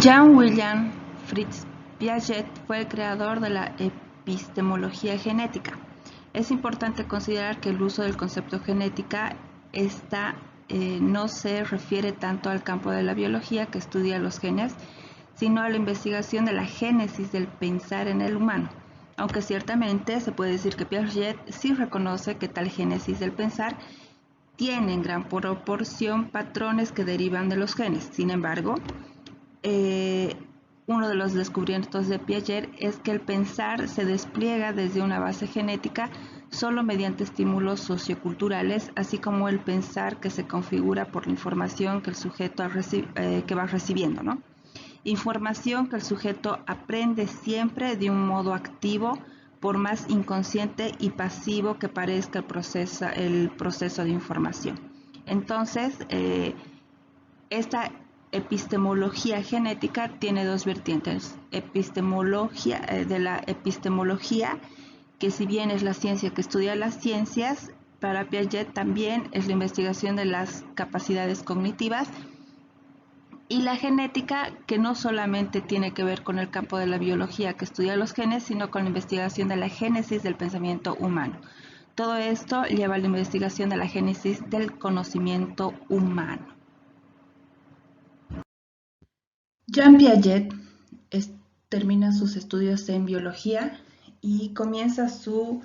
Jean William Fritz Piaget fue el creador de la epistemología genética. Es importante considerar que el uso del concepto genética no se refiere tanto al campo de la biología que estudia los genes, sino a la investigación de la génesis del pensar en el humano. Aunque ciertamente se puede decir que Piaget sí reconoce que tal génesis del pensar tiene en gran proporción patrones que derivan de los genes. Sin embargo, uno de los descubrimientos de Piaget es que el pensar se despliega desde una base genética solo mediante estímulos socioculturales, así como el pensar que se configura por la información que el sujeto que va recibiendo, ¿no? Información que el sujeto aprende siempre de un modo activo, por más inconsciente y pasivo que parezca el proceso de información. Entonces, esta epistemología genética tiene dos vertientes. De la epistemología, que si bien es la ciencia que estudia las ciencias, para Piaget también es la investigación de las capacidades cognitivas, y la genética, que no solamente tiene que ver con el campo de la biología que estudia los genes, sino con la investigación de la génesis del pensamiento humano. Todo esto lleva a la investigación de la génesis del conocimiento humano. Jean Piaget termina sus estudios en biología y comienza su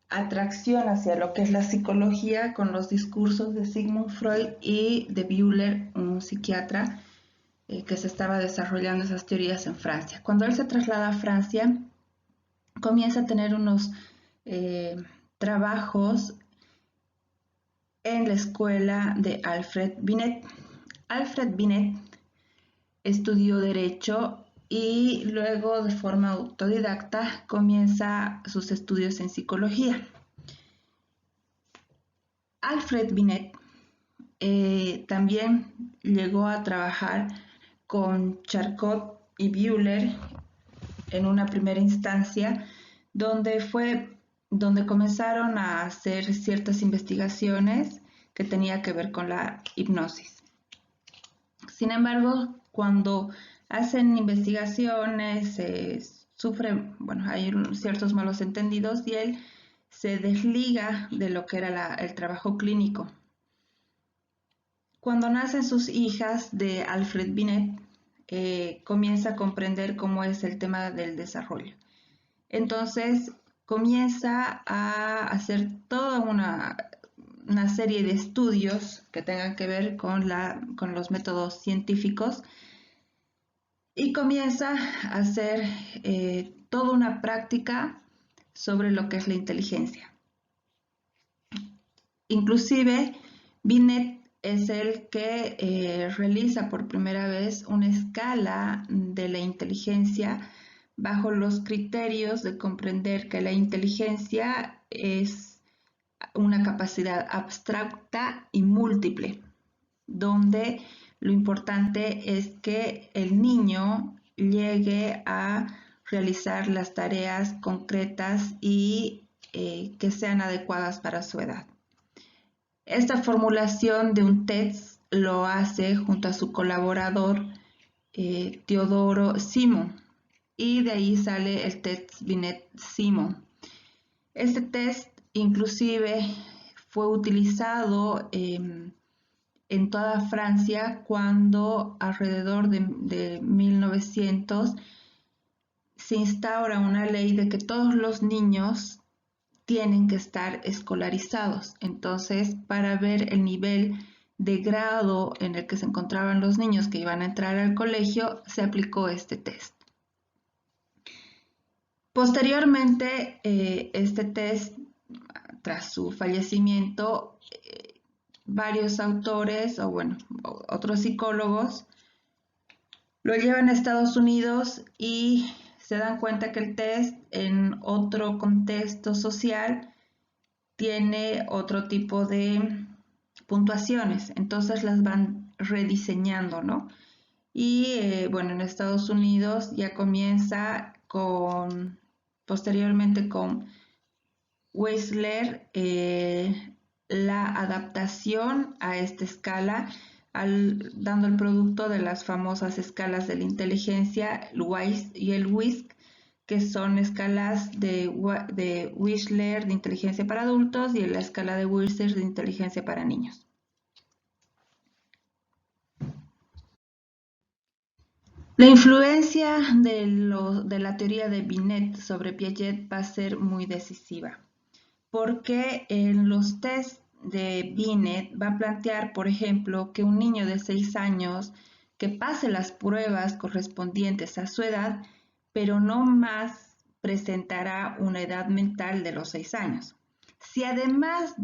atracción hacia lo que es la psicología con los discursos de Sigmund Freud y de Bühler, un psiquiatra que se estaba desarrollando esas teorías en Francia. Cuando él se traslada a Francia, comienza a tener unos trabajos en la escuela de Alfred Binet. Alfred Binet estudió Derecho y luego de forma autodidacta comienza sus estudios en psicología. Alfred Binet también llegó a trabajar con Charcot y Bühler en una primera instancia, donde comenzaron a hacer ciertas investigaciones que tenían que ver con la hipnosis. Sin embargo, cuando hacen investigaciones, hay ciertos malos entendidos y él se desliga de lo que era el trabajo clínico. Cuando nacen sus hijas de Alfred Binet, comienza a comprender cómo es el tema del desarrollo. Entonces comienza a hacer toda una serie de estudios que tengan que ver con los métodos científicos y comienza a hacer toda una práctica sobre lo que es la inteligencia. Inclusive, Binet es el que realiza por primera vez una escala de la inteligencia bajo los criterios de comprender que la inteligencia es una capacidad abstracta y múltiple, donde lo importante es que el niño llegue a realizar las tareas concretas y que sean adecuadas para su edad. Esta formulación de un test lo hace junto a su colaborador Teodoro Simon, y de ahí sale el test Binet-Simon. Este test inclusive fue utilizado en toda Francia cuando alrededor de 1900 se instaura una ley de que todos los niños tienen que estar escolarizados. Entonces, para ver el nivel de grado en el que se encontraban los niños que iban a entrar al colegio, se aplicó este test. Posteriormente, este test, tras su fallecimiento, varios autores otros psicólogos lo llevan a Estados Unidos y se dan cuenta que el test en otro contexto social tiene otro tipo de puntuaciones, entonces las van rediseñando, ¿no? Y en Estados Unidos ya comienza posteriormente con Weisler, la adaptación a esta escala dando el producto de las famosas escalas de la inteligencia, el WISE y el WISC, que son escalas de Wechsler de inteligencia para adultos y la escala de Wechsler de inteligencia para niños. La influencia de la teoría de Binet sobre Piaget va a ser muy decisiva, porque en los test de Binet va a plantear, por ejemplo, que un niño de 6 años que pase las pruebas correspondientes a su edad, pero no más presentará una edad mental de los 6 años. Si además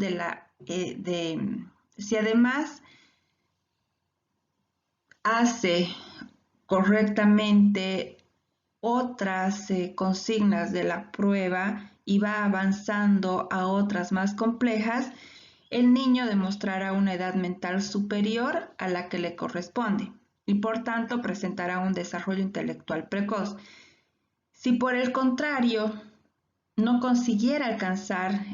si además hace correctamente otras consignas de la prueba y va avanzando a otras más complejas, el niño demostrará una edad mental superior a la que le corresponde y por tanto presentará un desarrollo intelectual precoz. Si por el contrario no consiguiera alcanzar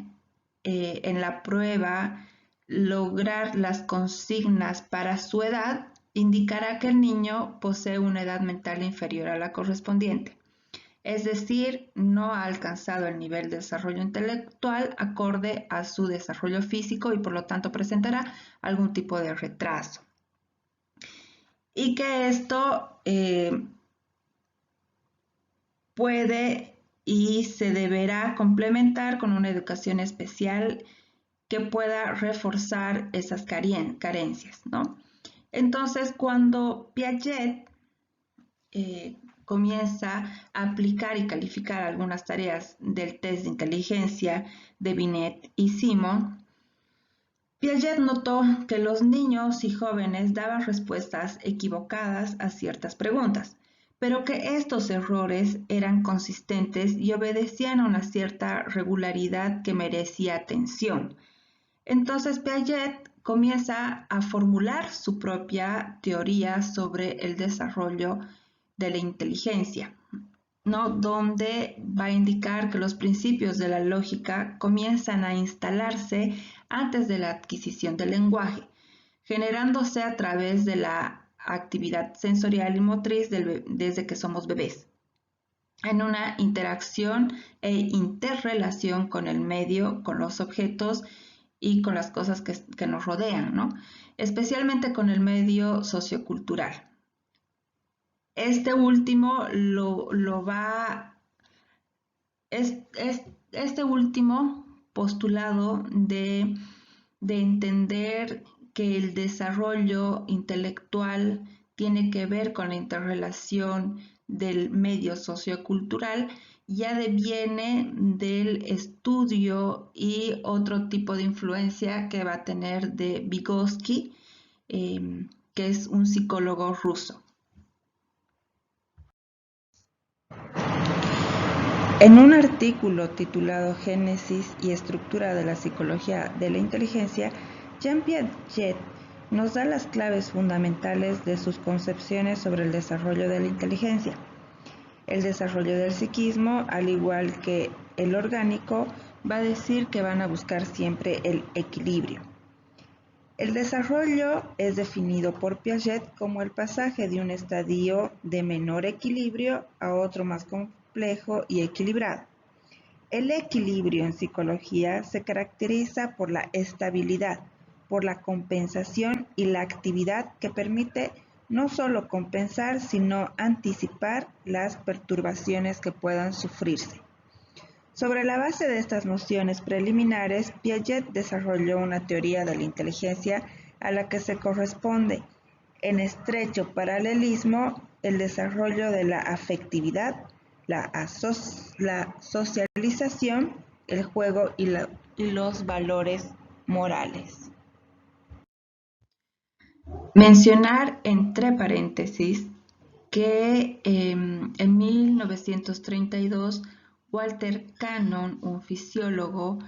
en la prueba lograr las consignas para su edad, indicará que el niño posee una edad mental inferior a la correspondiente. Es decir, no ha alcanzado el nivel de desarrollo intelectual acorde a su desarrollo físico y por lo tanto presentará algún tipo de retraso. Y que esto puede y se deberá complementar con una educación especial que pueda reforzar esas carencias, ¿no? Entonces, cuando Piaget comienza a aplicar y calificar algunas tareas del test de inteligencia de Binet y Simon, Piaget notó que los niños y jóvenes daban respuestas equivocadas a ciertas preguntas, pero que estos errores eran consistentes y obedecían a una cierta regularidad que merecía atención. Entonces Piaget comienza a formular su propia teoría sobre el desarrollo de la inteligencia, ¿no? Donde va a indicar que los principios de la lógica comienzan a instalarse antes de la adquisición del lenguaje, generándose a través de la actividad sensorial y motriz desde que somos bebés, en una interacción e interrelación con el medio, con los objetos y con las cosas que nos rodean, ¿no? Especialmente con el medio sociocultural. Este último este último postulado de entender que el desarrollo intelectual tiene que ver con la interrelación del medio sociocultural, ya deviene del estudio y otro tipo de influencia que va a tener de Vygotsky, que es un psicólogo ruso. En un artículo titulado Génesis y estructura de la psicología de la inteligencia, Jean Piaget nos da las claves fundamentales de sus concepciones sobre el desarrollo de la inteligencia. El desarrollo del psiquismo, al igual que el orgánico, va a decir que van a buscar siempre el equilibrio. El desarrollo es definido por Piaget como el pasaje de un estadio de menor equilibrio a otro más complejo y equilibrado. El equilibrio en psicología se caracteriza por la estabilidad, por la compensación y la actividad que permite no solo compensar, sino anticipar las perturbaciones que puedan sufrirse. Sobre la base de estas nociones preliminares, Piaget desarrolló una teoría de la inteligencia a la que se corresponde, en estrecho paralelismo, el desarrollo de la afectividad, la socialización, el juego y los valores morales. Mencionar entre paréntesis que en 1932 Walter Cannon, un fisiólogo,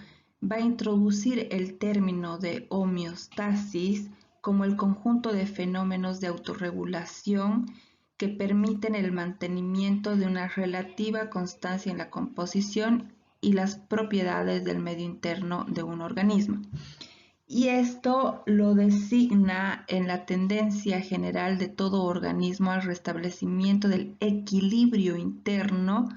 va a introducir el término de homeostasis como el conjunto de fenómenos de autorregulación que permiten el mantenimiento de una relativa constancia en la composición y las propiedades del medio interno de un organismo. y esto lo designa en la tendencia general de todo organismo al restablecimiento del equilibrio interno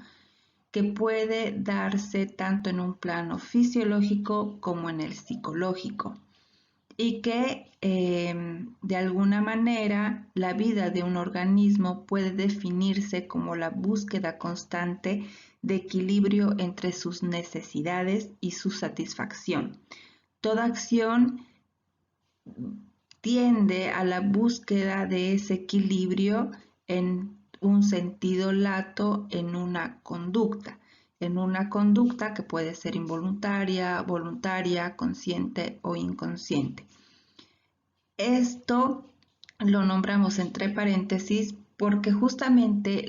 que puede darse tanto en un plano fisiológico como en el psicológico, y que de alguna manera la vida de un organismo puede definirse como la búsqueda constante de equilibrio entre sus necesidades y su satisfacción. Toda acción tiende a la búsqueda de ese equilibrio en un sentido lato en una conducta que puede ser involuntaria, voluntaria, consciente o inconsciente. Esto lo nombramos entre paréntesis porque justamente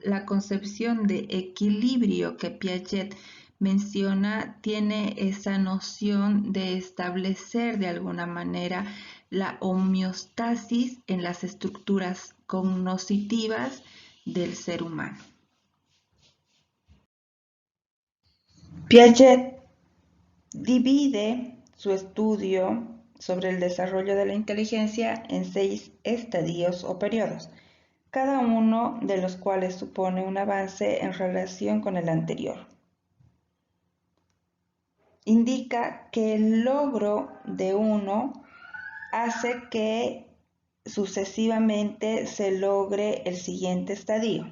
la concepción de equilibrio que Piaget menciona tiene esa noción de establecer de alguna manera la homeostasis en las estructuras cognitivas del ser humano. Piaget divide su estudio sobre el desarrollo de la inteligencia en 6 estadios o periodos, cada uno de los cuales supone un avance en relación con el anterior. Indica que el logro de uno hace que sucesivamente se logre el siguiente estadio.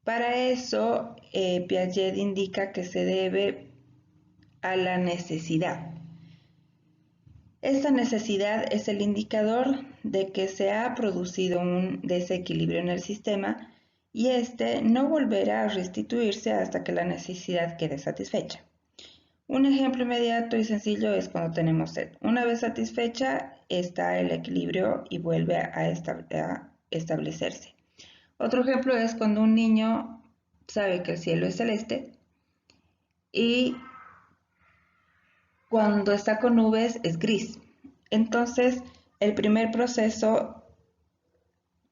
Para eso, Piaget indica que se debe a la necesidad. Esta necesidad es el indicador de que se ha producido un desequilibrio en el sistema y este no volverá a restituirse hasta que la necesidad quede satisfecha. Un ejemplo inmediato y sencillo es cuando tenemos sed. Una vez satisfecha, está el equilibrio y vuelve a establecerse. Otro ejemplo es cuando un niño sabe que el cielo es celeste y cuando está con nubes es gris. Entonces, el primer proceso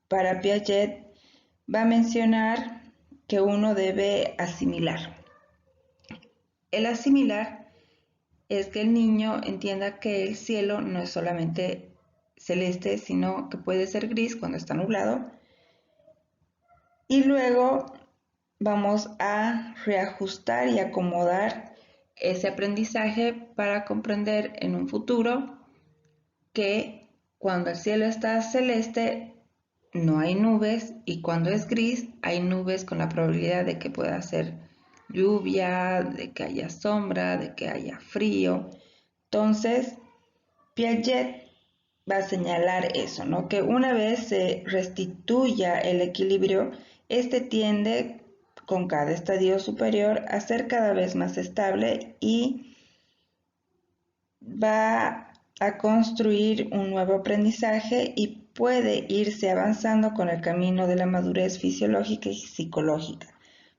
para Piaget va a mencionar que uno debe asimilar. El asimilar es que el niño entienda que el cielo no es solamente celeste, sino que puede ser gris cuando está nublado. Y luego vamos a reajustar y acomodar ese aprendizaje para comprender en un futuro que cuando el cielo está celeste no hay nubes y cuando es gris hay nubes con la probabilidad de que pueda ser lluvia, de que haya sombra, de que haya frío. Entonces, Piaget va a señalar eso, ¿no? Que una vez se restituya el equilibrio, este tiende con cada estadio superior a ser cada vez más estable y va a construir un nuevo aprendizaje y puede irse avanzando con el camino de la madurez fisiológica y psicológica.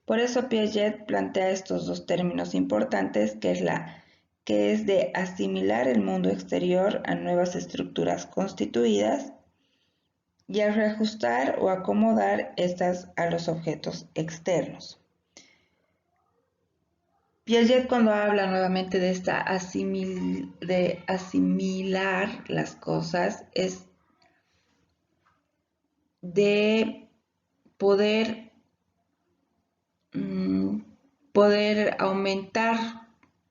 Por eso Piaget plantea estos dos términos importantes, que es de asimilar el mundo exterior a nuevas estructuras constituidas y a reajustar o acomodar estas a los objetos externos. Piaget, cuando habla nuevamente de de asimilar las cosas, es de poder, poder aumentar,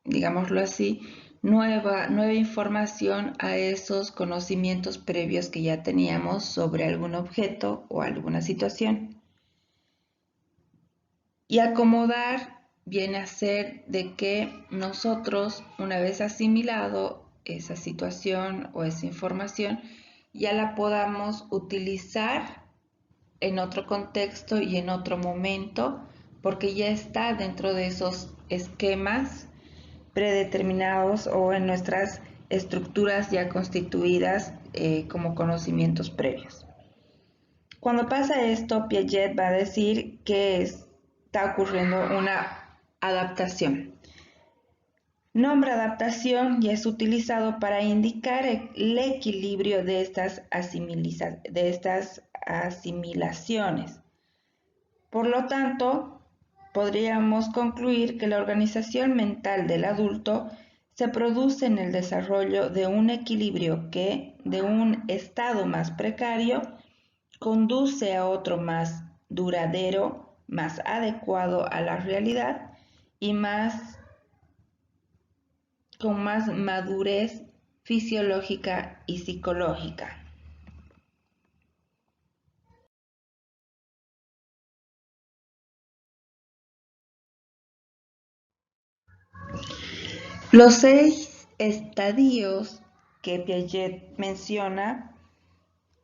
digámoslo así, nueva información a esos conocimientos previos que ya teníamos sobre algún objeto o alguna situación. Y acomodar viene a ser de que nosotros, una vez asimilado esa situación o esa información, ya la podamos utilizar en otro contexto y en otro momento, porque ya está dentro de esos esquemas predeterminados o en nuestras estructuras ya constituidas como conocimientos previos. Cuando pasa esto, Piaget va a decir que está ocurriendo una adaptación. Nombra adaptación y es utilizado para indicar el equilibrio de estas asimilaciones. Por lo tanto, podríamos concluir que la organización mental del adulto se produce en el desarrollo de un equilibrio que, de un estado más precario, conduce a otro más duradero, más adecuado a la realidad y con más madurez fisiológica y psicológica. Los 6 estadios que Piaget menciona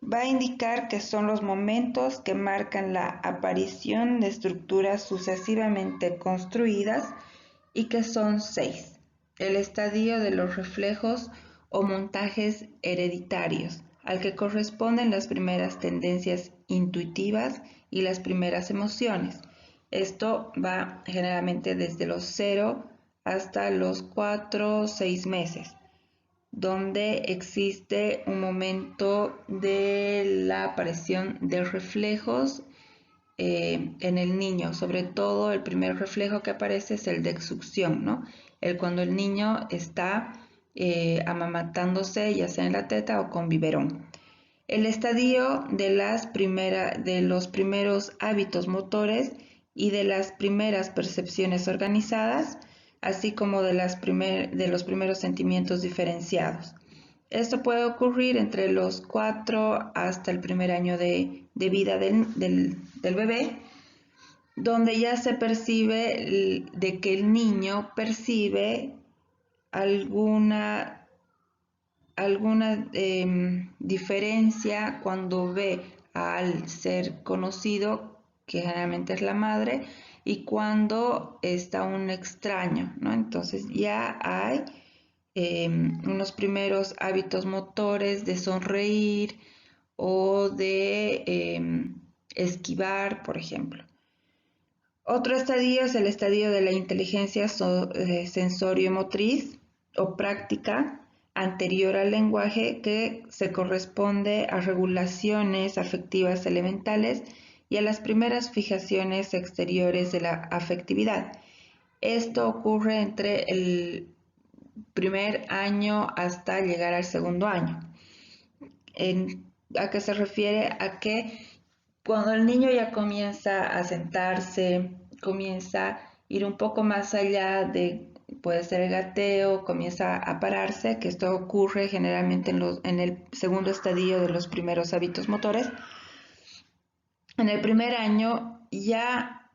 va a indicar que son los momentos que marcan la aparición de estructuras sucesivamente construidas y que son 6. El estadio de los reflejos o montajes hereditarios, al que corresponden las primeras tendencias intuitivas y las primeras emociones. Esto va generalmente desde los 0 hasta los 4 o 6 meses, donde existe un momento de la aparición de reflejos en el niño. Sobre todo el primer reflejo que aparece es el de exsucción, ¿no? Cuando el niño está amamantándose, ya sea en la teta o con biberón. El estadio de los primeros hábitos motores y de las primeras percepciones organizadas, así como de los primeros sentimientos diferenciados. Esto puede ocurrir entre los 4 hasta el primer año de vida del bebé, donde ya se percibe de que el niño percibe alguna diferencia cuando ve al ser conocido, que generalmente es la madre, y cuando está un extraño, ¿no? Entonces ya hay unos primeros hábitos motores de sonreír o de esquivar, por ejemplo. Otro estadio es el estadio de la inteligencia sensorio-motriz o práctica anterior al lenguaje, que se corresponde a regulaciones afectivas elementales y a las primeras fijaciones exteriores de la afectividad. Esto ocurre entre el primer año hasta llegar al segundo año. ¿A qué se refiere? A que cuando el niño ya comienza a sentarse, comienza a ir un poco más allá de, puede ser el gateo, comienza a pararse, que esto ocurre generalmente en el segundo estadio de los primeros hábitos motores. En el primer año ya,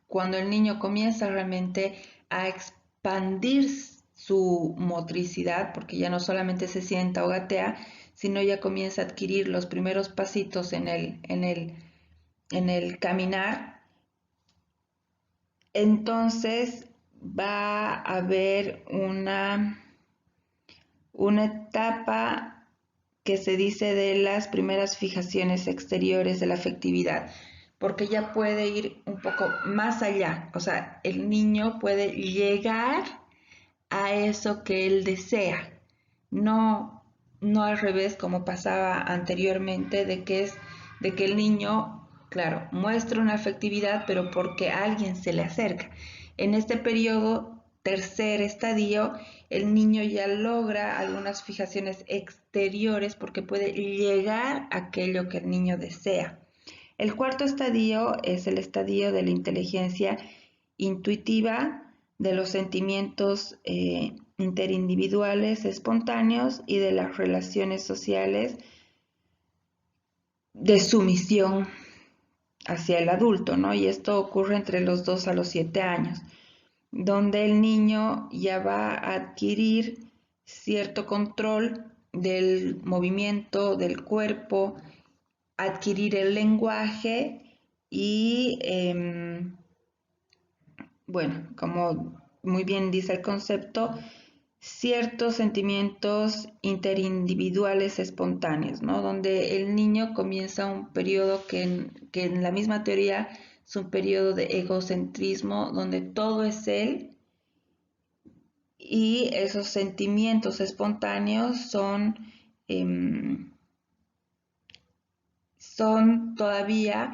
cuando el niño comienza realmente a expandir su motricidad, porque ya no solamente se sienta o gatea, sino ya comienza a adquirir los primeros pasitos en el caminar, entonces va a haber una etapa que se dice de las primeras fijaciones exteriores de la afectividad, porque ya puede ir un poco más allá, o sea, el niño puede llegar a eso que él desea, no, no al revés como pasaba anteriormente, de que el niño, claro, muestra una afectividad, pero porque alguien se le acerca. En este periodo, tercer estadio, el niño ya logra algunas fijaciones exteriores porque puede llegar a aquello que el niño desea. El cuarto estadio es el estadio de la inteligencia intuitiva, de los sentimientos interindividuales espontáneos y de las relaciones sociales de sumisión hacia el adulto, ¿no? Y esto ocurre entre los 2 a los 7 años, donde el niño ya va a adquirir cierto control del movimiento del cuerpo, adquirir el lenguaje y, bueno, como muy bien dice el concepto, ciertos sentimientos interindividuales espontáneos, ¿no? Donde el niño comienza un periodo que en la misma teoría es un periodo de egocentrismo, donde todo es él, y esos sentimientos espontáneos son todavía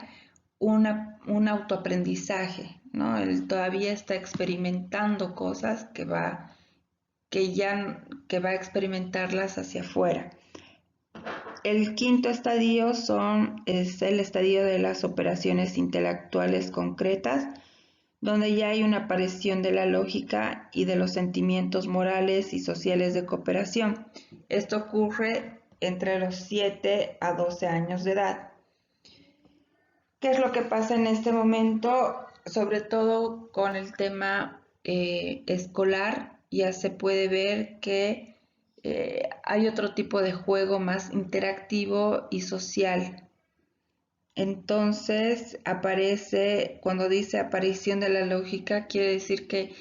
un autoaprendizaje, ¿no? Él todavía está experimentando cosas que va que va a experimentarlas hacia afuera. El quinto estadio es el estadio de las operaciones intelectuales concretas, donde ya hay una aparición de la lógica y de los sentimientos morales y sociales de cooperación. Esto ocurre entre los 7 a 12 años de edad. ¿Qué es lo que pasa en este momento? Sobre todo con el tema escolar, ya se puede ver que hay otro tipo de juego más interactivo y social. Entonces cuando dice aparición de la lógica, quiere decir que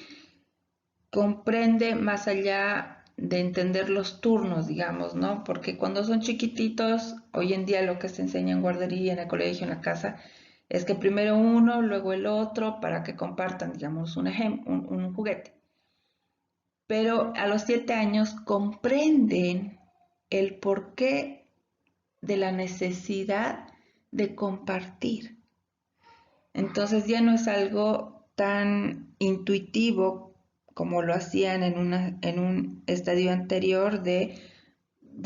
comprende más allá de entender los turnos, digamos, ¿no? Porque cuando son chiquititos, hoy en día lo que se enseña en guardería, en el colegio, en la casa, es que primero uno, luego el otro, para que compartan, digamos, un juguete. Pero a los 7 años comprenden el porqué de la necesidad de compartir. Entonces ya no es algo tan intuitivo como lo hacían en un estadio anterior de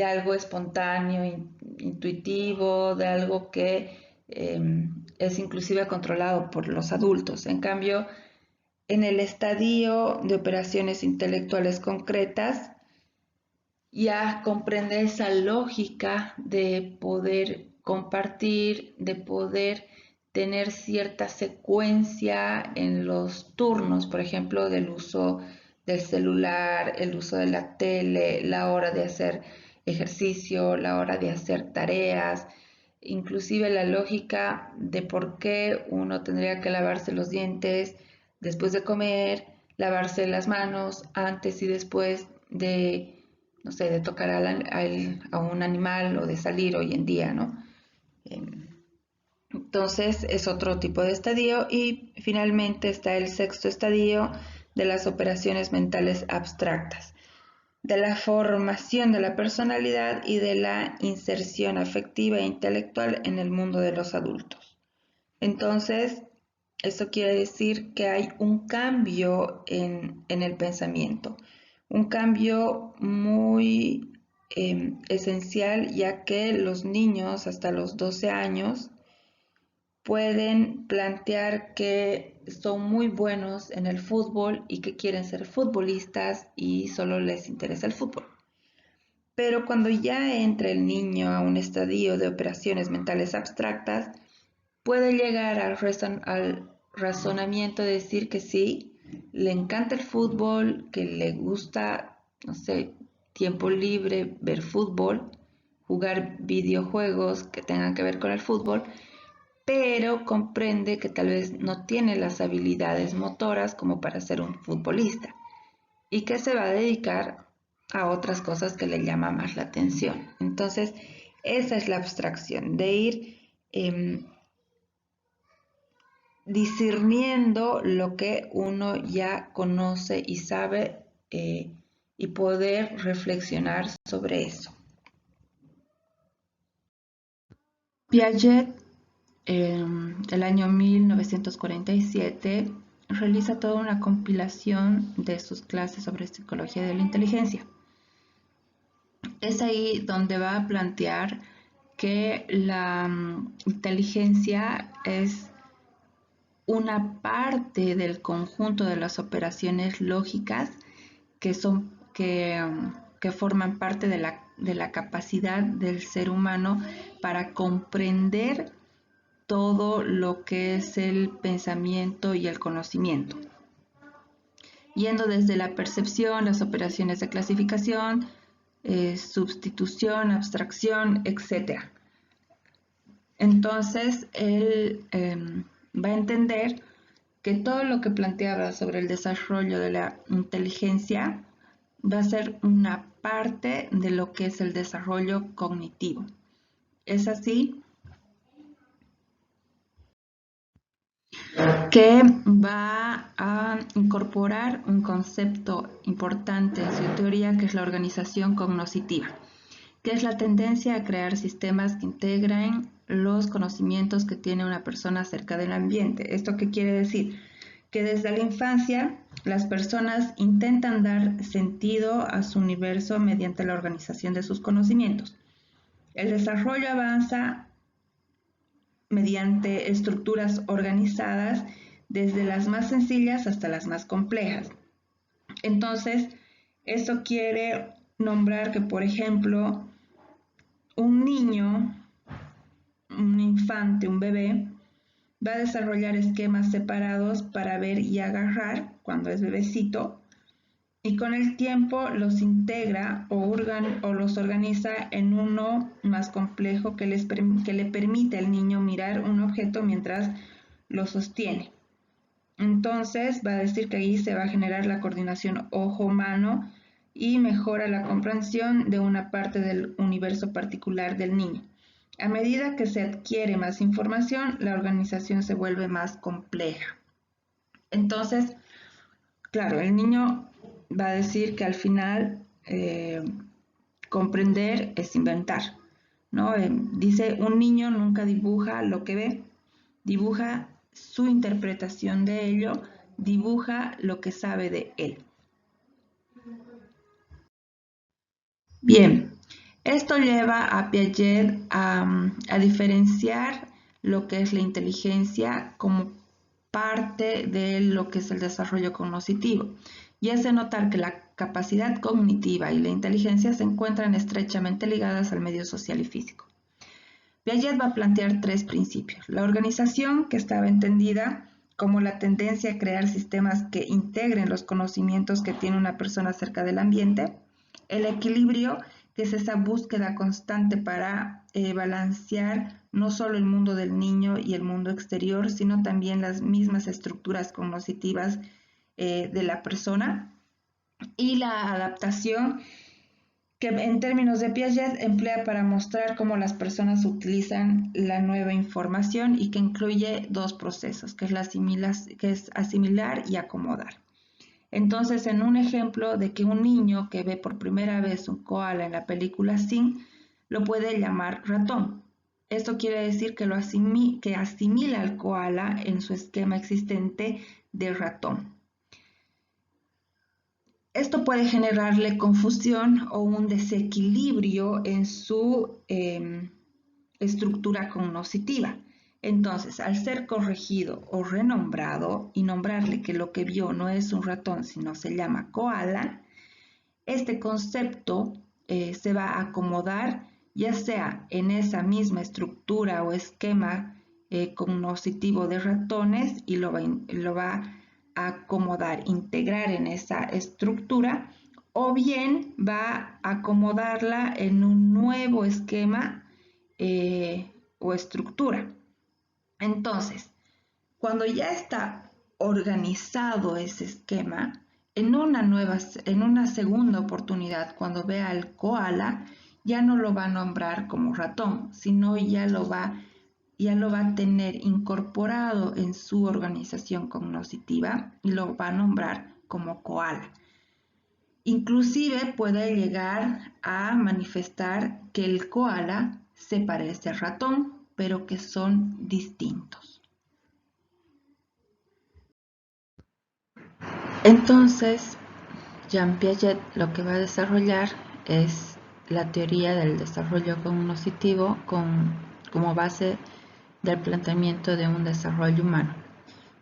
algo espontáneo, intuitivo, de algo que es inclusive controlado por los adultos. En cambio, en el estadio de operaciones intelectuales concretas, ya comprende esa lógica de poder compartir, de poder tener cierta secuencia en los turnos, por ejemplo, del uso del celular, el uso de la tele, la hora de hacer ejercicio, la hora de hacer tareas, inclusive la lógica de por qué uno tendría que lavarse los dientes después de comer, lavarse las manos antes y después de, no sé, de tocar a un animal o de salir hoy en día, ¿no? Entonces es otro tipo de estadio y finalmente está el sexto estadio de las operaciones mentales abstractas, de la formación de la personalidad y de la inserción afectiva e intelectual en el mundo de los adultos. Entonces, esto quiere decir que hay un cambio en el pensamiento, un cambio muy esencial, ya que los niños hasta los 12 años pueden plantear que son muy buenos en el fútbol y que quieren ser futbolistas y solo les interesa el fútbol. Pero cuando ya entra el niño a un estadio de operaciones mentales abstractas, puede llegar al razonamiento de decir que sí, le encanta el fútbol, que le gusta, no sé, tiempo libre, ver fútbol, jugar videojuegos que tengan que ver con el fútbol, pero comprende que tal vez no tiene las habilidades motoras como para ser un futbolista y que se va a dedicar a otras cosas que le llama más la atención. Entonces, esa es la abstracción, de ir discerniendo lo que uno ya conoce y sabe y poder reflexionar sobre eso. Piaget, el año 1947, realiza toda una compilación de sus clases sobre psicología de la inteligencia. Es ahí donde va a plantear que la inteligencia es una parte del conjunto de las operaciones lógicas que forman parte de la capacidad del ser humano para comprender todo lo que es el pensamiento y el conocimiento, yendo desde la percepción, las operaciones de clasificación, sustitución, abstracción, etc. Entonces, él va a entender que todo lo que planteaba sobre el desarrollo de la inteligencia va a ser una parte de lo que es el desarrollo cognitivo. Es así que va a incorporar un concepto importante en su teoría, que es la organización cognoscitiva, que es la tendencia a crear sistemas que integren los conocimientos que tiene una persona acerca del ambiente. ¿Esto qué quiere decir? que desde la infancia las personas intentan dar sentido a su universo mediante la organización de sus conocimientos. El desarrollo avanza mediante estructuras organizadas desde las más sencillas hasta las más complejas. Entonces, esto quiere nombrar que, por ejemplo, un niño, un infante, un bebé, va a desarrollar esquemas separados para ver y agarrar cuando es bebecito, y con el tiempo los integra o los organiza en uno más complejo que le permite al niño mirar un objeto mientras lo sostiene. Entonces va a decir que ahí se va a generar la coordinación ojo-mano y mejora la comprensión de una parte del universo particular del niño. A medida que se adquiere más información, la organización se vuelve más compleja. Entonces, claro, el niño va a decir que al final comprender es inventar, ¿no? Dice, un niño nunca dibuja lo que ve, dibuja su interpretación de ello, dibuja lo que sabe de él. Bien, esto lleva a Piaget a diferenciar lo que es la inteligencia como parte de lo que es el desarrollo cognitivo y hace notar que la capacidad cognitiva y la inteligencia se encuentran estrechamente ligadas al medio social y físico. Piaget va a plantear tres principios: la organización, que estaba entendida como la tendencia a crear sistemas que integren los conocimientos que tiene una persona acerca del ambiente; el equilibrio, que es esa búsqueda constante para balancear no solo el mundo del niño y el mundo exterior, sino también las mismas estructuras cognitivas de la persona; y la adaptación, que en términos de Piaget emplea para mostrar cómo las personas utilizan la nueva información y que incluye dos procesos, que es asimilar y acomodar. Entonces, en un ejemplo de que un niño que ve por primera vez un koala en la película Sing, lo puede llamar ratón. Esto quiere decir que asimila al koala en su esquema existente de ratón. Esto puede generarle confusión o un desequilibrio en su estructura cognitiva. Entonces, al ser corregido o renombrado y nombrarle que lo que vio no es un ratón, sino se llama koala, este concepto se va a acomodar ya sea en esa misma estructura o esquema cognitivo de ratones y lo va a acomodar, integrar en esa estructura, o bien va a acomodarla en un nuevo esquema o estructura. Entonces, cuando ya está organizado ese esquema, en una segunda oportunidad, cuando vea al koala, ya no lo va a nombrar como ratón, sino ya lo va a tener incorporado en su organización cognitiva y lo va a nombrar como koala. Inclusive puede llegar a manifestar que el koala se parece al ratón, pero que son distintos. Entonces, Jean Piaget lo que va a desarrollar es la teoría del desarrollo cognitivo como base del planteamiento de un desarrollo humano,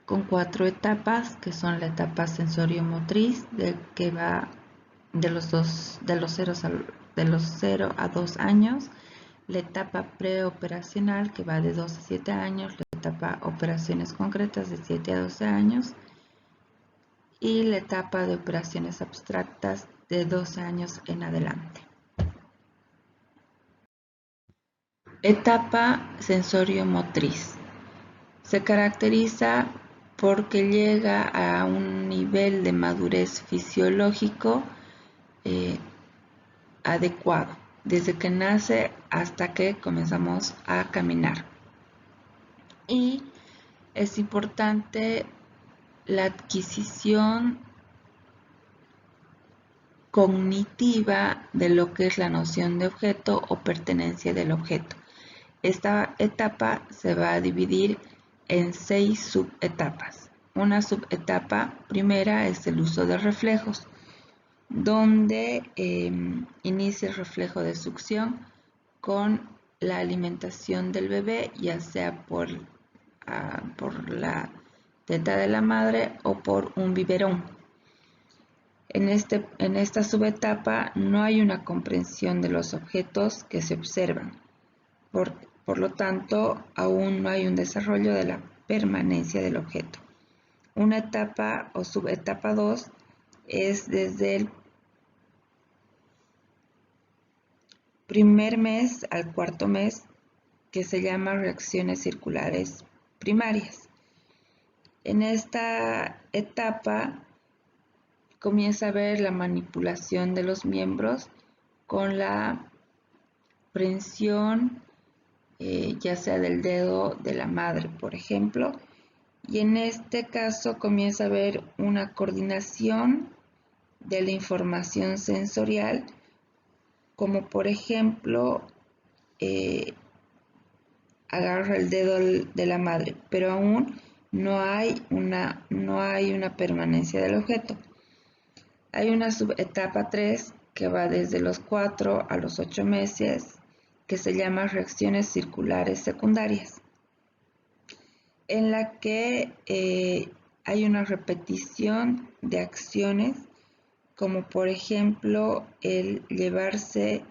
con 4 etapas, que son la etapa sensorio-motriz, que va de los 0 a 2 años, la etapa preoperacional, que va de 2 a 7 años, la etapa operaciones concretas de 7 a 12 años, y la etapa de operaciones abstractas de 12 años en adelante. Etapa sensorio-motriz. Se caracteriza porque llega a un nivel de madurez fisiológico adecuado, desde que nace hasta que comenzamos a caminar. Y es importante la adquisición cognitiva de lo que es la noción de objeto o pertenencia del objeto. Esta etapa se va a dividir en 6 subetapas. una subetapa primera es el uso de reflejos, donde inicia el reflejo de succión con la alimentación del bebé, ya sea por la teta de la madre o por un biberón. En esta subetapa no hay una comprensión de los objetos que se observan. Por lo tanto, aún no hay un desarrollo de la permanencia del objeto. Una etapa o subetapa 2 es desde el primer mes al cuarto mes, que se llama reacciones circulares primarias. En esta etapa comienza a ver la manipulación de los miembros con la prensión, ya sea del dedo de la madre, por ejemplo, y en este caso comienza a haber una coordinación de la información sensorial, como por ejemplo agarra el dedo de la madre, pero aún no hay una permanencia del objeto. Hay una subetapa 3 que va desde los 4 a los 8 meses, que se llama reacciones circulares secundarias, en la que hay una repetición de acciones, como por ejemplo el llevarse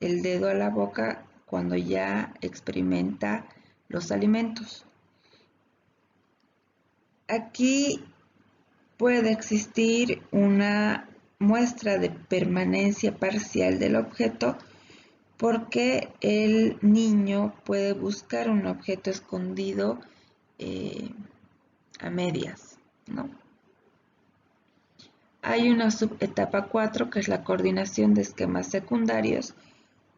el dedo a la boca cuando ya experimenta los alimentos. Aquí puede existir una muestra de permanencia parcial del objeto, porque el niño puede buscar un objeto escondido a medias, ¿no? Hay una subetapa 4 que es la coordinación de esquemas secundarios,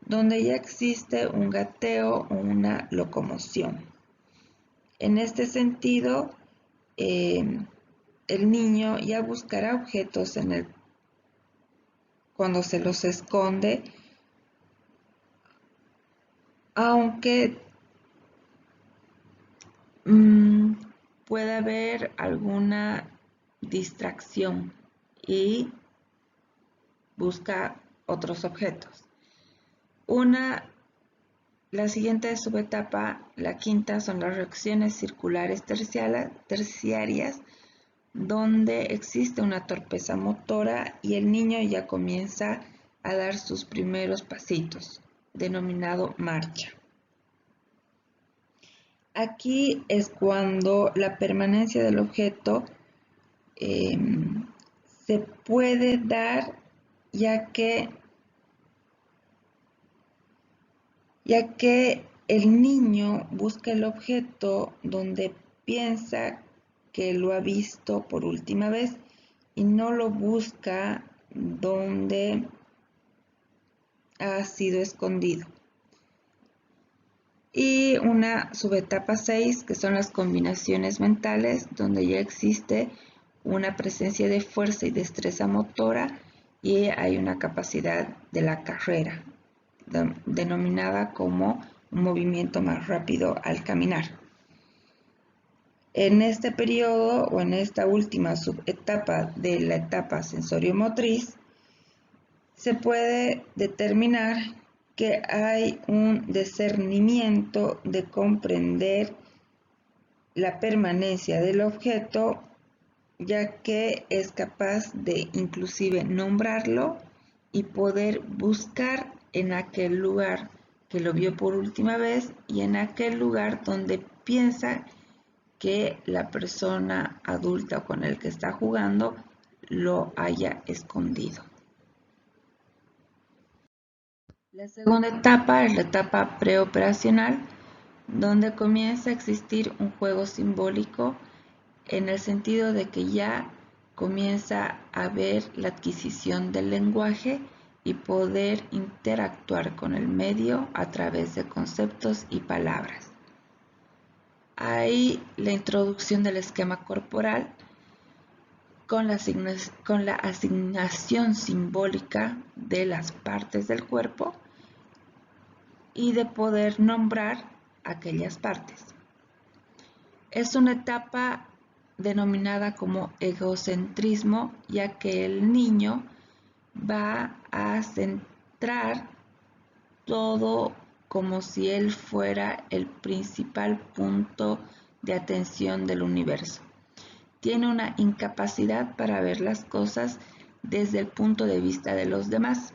donde ya existe un gateo o una locomoción. En este sentido, el niño ya buscará objetos cuando se los esconde, aunque puede haber alguna distracción y busca otros objetos. La siguiente subetapa, la quinta, son las reacciones circulares terciarias, donde existe una torpeza motora y el niño ya comienza a dar sus primeros pasitos, denominado marcha. Aquí es cuando la permanencia del objeto se puede dar, ya que el niño busca el objeto donde piensa que lo ha visto por última vez y no lo busca donde ha sido escondido. Y una subetapa 6, que son las combinaciones mentales, donde ya existe una presencia de fuerza y destreza motora y hay una capacidad de la carrera, denominada como un movimiento más rápido al caminar. En este periodo o en esta última subetapa de la etapa sensoriomotriz, se puede determinar que hay un discernimiento de comprender la permanencia del objeto, ya que es capaz de inclusive nombrarlo y poder buscar en aquel lugar que lo vio por última vez y en aquel lugar donde piensa que la persona adulta con el que está jugando lo haya escondido. La segunda etapa es la etapa preoperacional, donde comienza a existir un juego simbólico, en el sentido de que ya comienza a haber la adquisición del lenguaje y poder interactuar con el medio a través de conceptos y palabras. Hay la introducción del esquema corporal con la asignación simbólica de las partes del cuerpo y de poder nombrar aquellas partes. Es una etapa denominada como egocentrismo, ya que el niño va a centrar todo como si él fuera el principal punto de atención del universo. Tiene una incapacidad para ver las cosas desde el punto de vista de los demás.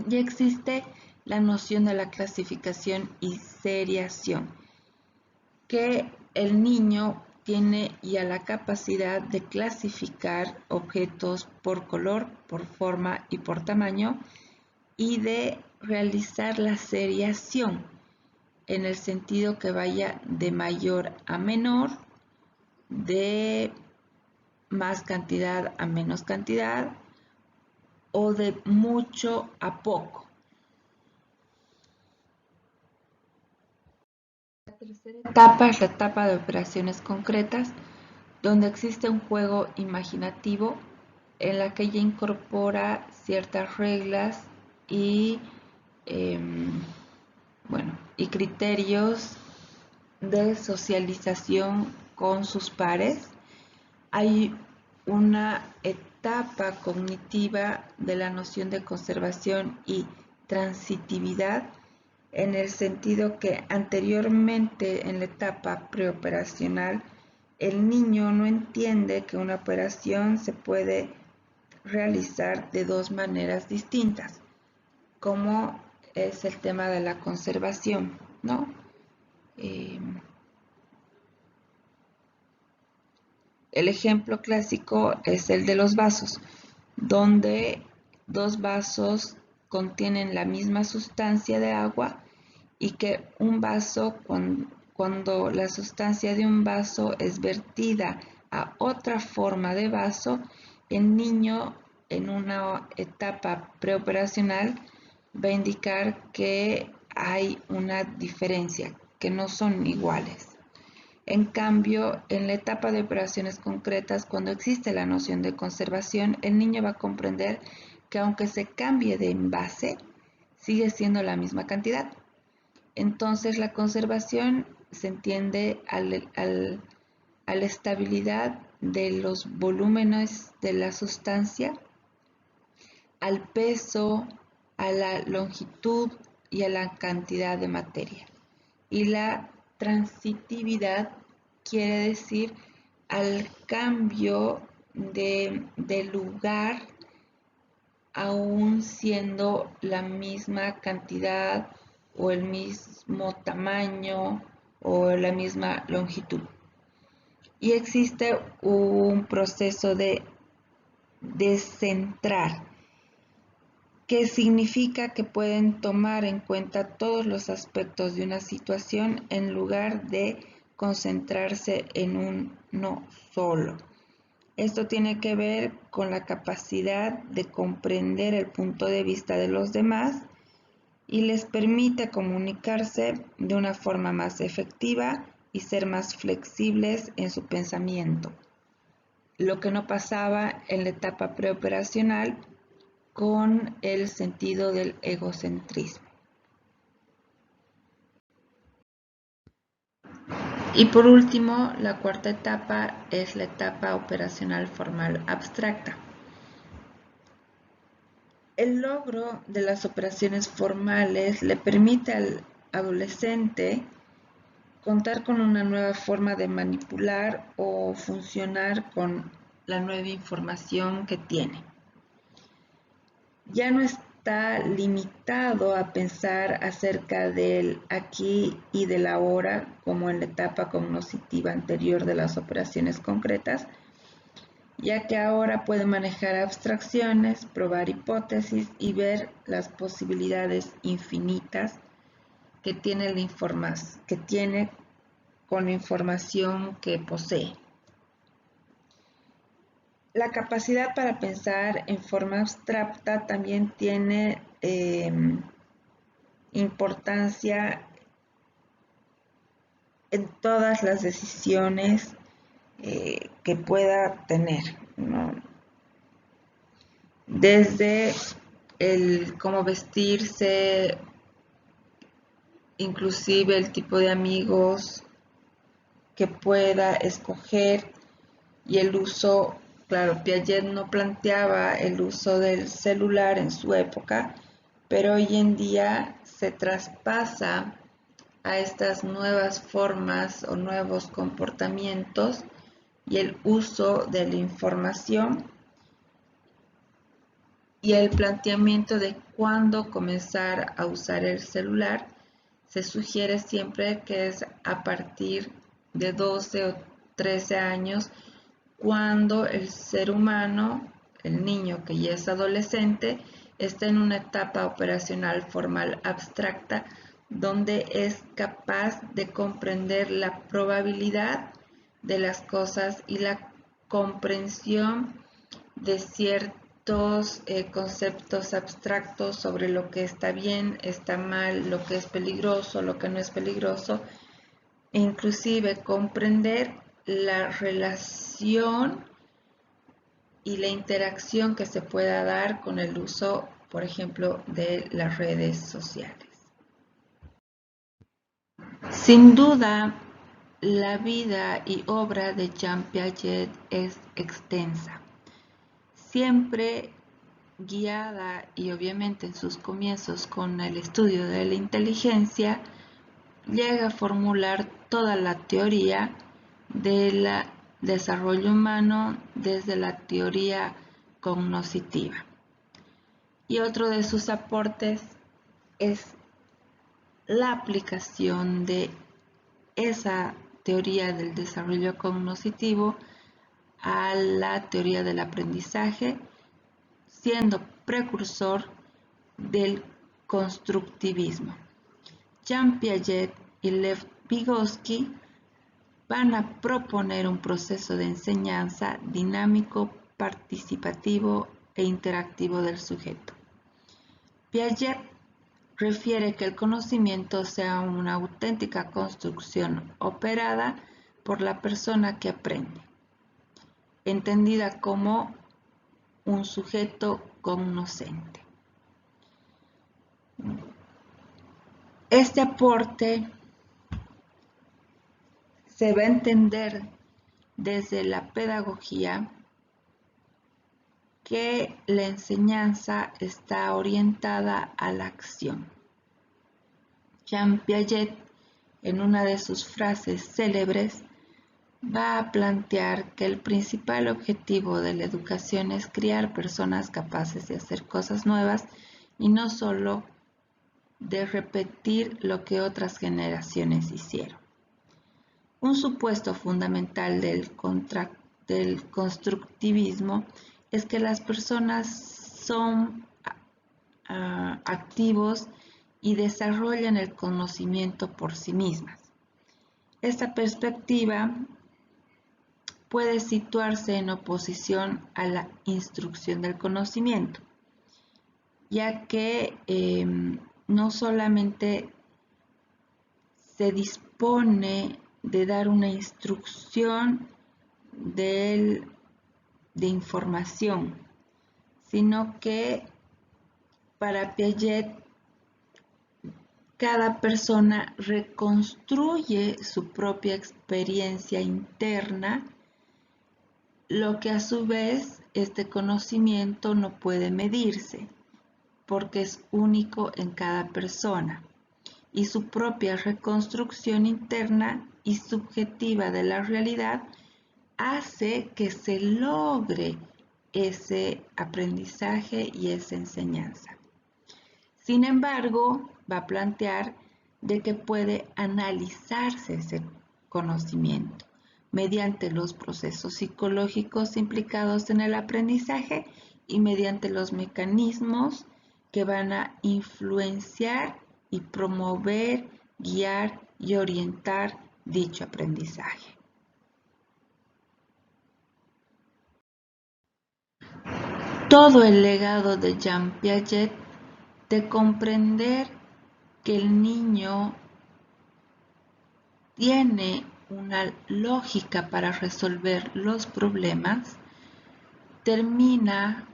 Ya existe la noción de la clasificación y seriación, que el niño tiene ya la capacidad de clasificar objetos por color, por forma y por tamaño, y de realizar la seriación en el sentido que vaya de mayor a menor, de más cantidad a menos cantidad o de mucho a poco. La tercera etapa es la etapa de operaciones concretas, donde existe un juego imaginativo en la que ella incorpora ciertas reglas y, y criterios de socialización con sus pares. Hay una etapa cognitiva de la noción de conservación y transitividad, en el sentido que anteriormente en la etapa preoperacional el niño no entiende que una operación se puede realizar de dos maneras distintas, como es el tema de la conservación, ¿no? El ejemplo clásico es el de los vasos, donde dos vasos contienen la misma sustancia de agua y que un vaso, cuando la sustancia de un vaso es vertida a otra forma de vaso, el niño en una etapa preoperacional va a indicar que hay una diferencia, que no son iguales. En cambio, en la etapa de operaciones concretas, cuando existe la noción de conservación, el niño va a comprender que aunque se cambie de envase, sigue siendo la misma cantidad. Entonces, la conservación se entiende a la estabilidad de los volúmenes de la sustancia, al peso, a la longitud y a la cantidad de materia. Y la transitividad quiere decir al cambio de lugar, aún siendo la misma cantidad o el mismo tamaño o la misma longitud. Y existe un proceso de descentrar, que significa que pueden tomar en cuenta todos los aspectos de una situación en lugar de concentrarse en uno solo. Esto tiene que ver con la capacidad de comprender el punto de vista de los demás y les permite comunicarse de una forma más efectiva y ser más flexibles en su pensamiento, lo que no pasaba en la etapa preoperacional con el sentido del egocentrismo. Y por último, la cuarta etapa es la etapa operacional formal abstracta. El logro de las operaciones formales le permite al adolescente contar con una nueva forma de manipular o funcionar con la nueva información que tiene. Ya no está limitado a pensar acerca del aquí y del ahora como en la etapa cognitiva anterior de las operaciones concretas, ya que ahora puede manejar abstracciones, probar hipótesis y ver las posibilidades infinitas que tiene con la información que posee. La capacidad para pensar en forma abstracta también tiene importancia en todas las decisiones que pueda tener, ¿no? Desde el cómo vestirse, inclusive el tipo de amigos que pueda escoger y el uso, claro, Piaget no planteaba el uso del celular en su época, pero hoy en día se traspasa a estas nuevas formas o nuevos comportamientos y el uso de la información y el planteamiento de cuándo comenzar a usar el celular. Se sugiere siempre que es a partir de 12 o 13 años cuando el ser humano, el niño que ya es adolescente, está en una etapa operacional formal abstracta donde es capaz de comprender la probabilidad de las cosas y la comprensión de ciertos conceptos abstractos sobre lo que está bien, está mal, lo que es peligroso, lo que no es peligroso, e inclusive comprender la relación y la interacción que se pueda dar con el uso, por ejemplo, de las redes sociales. Sin duda, la vida y obra de Jean Piaget es extensa, siempre guiada y obviamente en sus comienzos con el estudio de la inteligencia, llega a formular toda la teoría del desarrollo humano desde la teoría cognoscitiva. Y otro de sus aportes es la aplicación de esa teoría del desarrollo cognoscitivo a la teoría del aprendizaje, siendo precursor del constructivismo. Jean Piaget y Lev Vygotsky van a proponer un proceso de enseñanza dinámico, participativo e interactivo del sujeto. Piaget refiere que el conocimiento sea una auténtica construcción operada por la persona que aprende, entendida como un sujeto cognoscente. Este aporte se va a entender desde la pedagogía que la enseñanza está orientada a la acción. Jean Piaget, en una de sus frases célebres, va a plantear que el principal objetivo de la educación es criar personas capaces de hacer cosas nuevas y no solo de repetir lo que otras generaciones hicieron. Un supuesto fundamental del constructivismo es que las personas son activos y desarrollan el conocimiento por sí mismas. Esta perspectiva puede situarse en oposición a la instrucción del conocimiento, ya que no solamente se dispone de dar una instrucción de información, sino que para Piaget cada persona reconstruye su propia experiencia interna, lo que a su vez este conocimiento no puede medirse, porque es único en cada persona, y su propia reconstrucción interna y subjetiva de la realidad hace que se logre ese aprendizaje y esa enseñanza. Sin embargo, va a plantear de que puede analizarse ese conocimiento mediante los procesos psicológicos implicados en el aprendizaje y mediante los mecanismos que van a influenciar y promover, guiar y orientar dicho aprendizaje. Todo el legado de Jean Piaget de comprender que el niño tiene una lógica para resolver los problemas, termina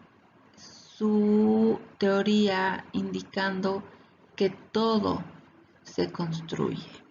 su teoría indicando que todo se construye.